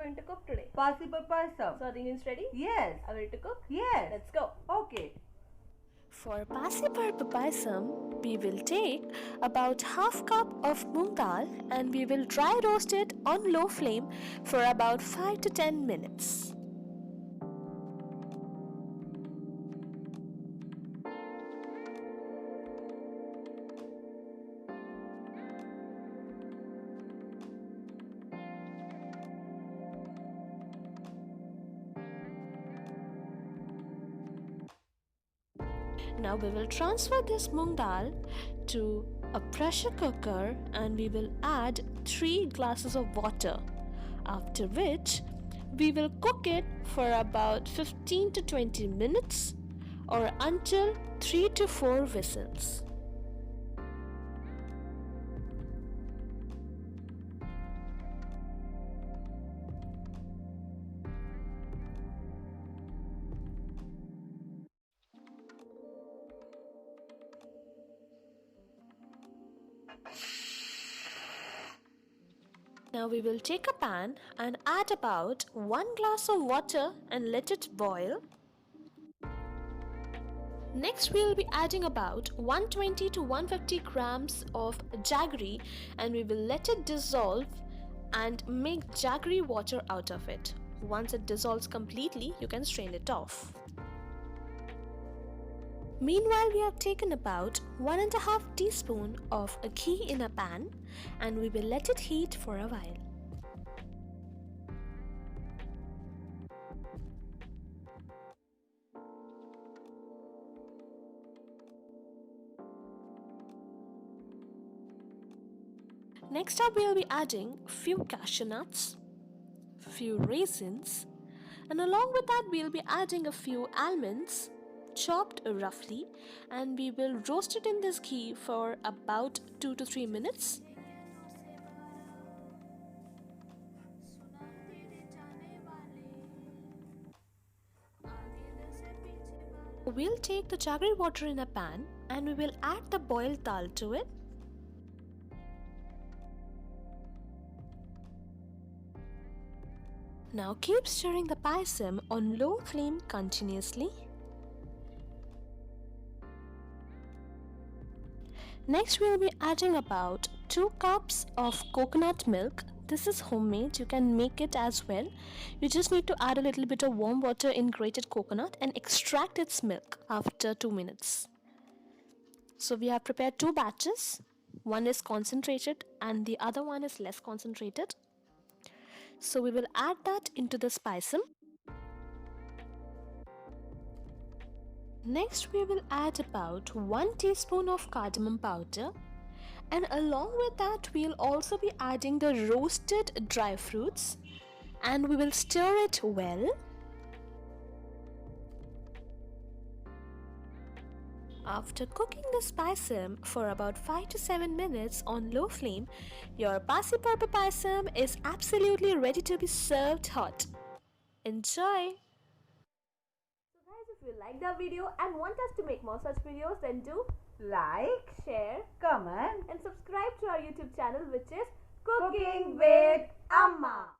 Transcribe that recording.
going to cook today? Pasi Parappu Payasam. So are the ingredients ready? Yes. Are we ready to cook? Yes. Let's go. Okay. For Pasi Parappu Payasam, we will take about half cup of moong dal and we will dry roast it on low flame for about 5 to 10 minutes. Now we will transfer this moong dal to a pressure cooker and we will add 3 glasses of water, after which we will cook it for about 15 to 20 minutes or until 3 to 4 whistles. Now we will take a pan and add about 1 glass of water and let it boil. Next we will be adding about 120 to 150 grams of jaggery and we will let it dissolve and make jaggery water out of it. Once it dissolves completely, you can strain it off. Meanwhile, we have taken about 1.5 teaspoon of ghee in a pan and we will let it heat for a while. Next up, we will be adding few cashew nuts, few raisins, and along with that we will be adding a few almonds chopped roughly, and we will roast it in this ghee for about 2 to 3 minutes. We'll take the jaggery water in a pan and we will add the boiled dal to it. Now keep stirring the payasam on low flame continuously. Next we will be adding about 2 cups of coconut milk. This is homemade, you can make it as well. You just need to add a little bit of warm water in grated coconut and extract its milk after 2 minutes. So we have prepared 2 batches. One is concentrated and the other one is less concentrated. So we will add that into the payasam. Next we will add about 1 teaspoon of cardamom powder, and along with that we will also be adding the roasted dry fruits and we will stir it well. After cooking this payasam for about 5 to 7 minutes on low flame, your Pasi Parappu Payasam is absolutely ready to be served hot. Enjoy! If you liked our video and want us to make more such videos, then do Like, share, comment, and subscribe to our YouTube channel, which is Cooking with Amma.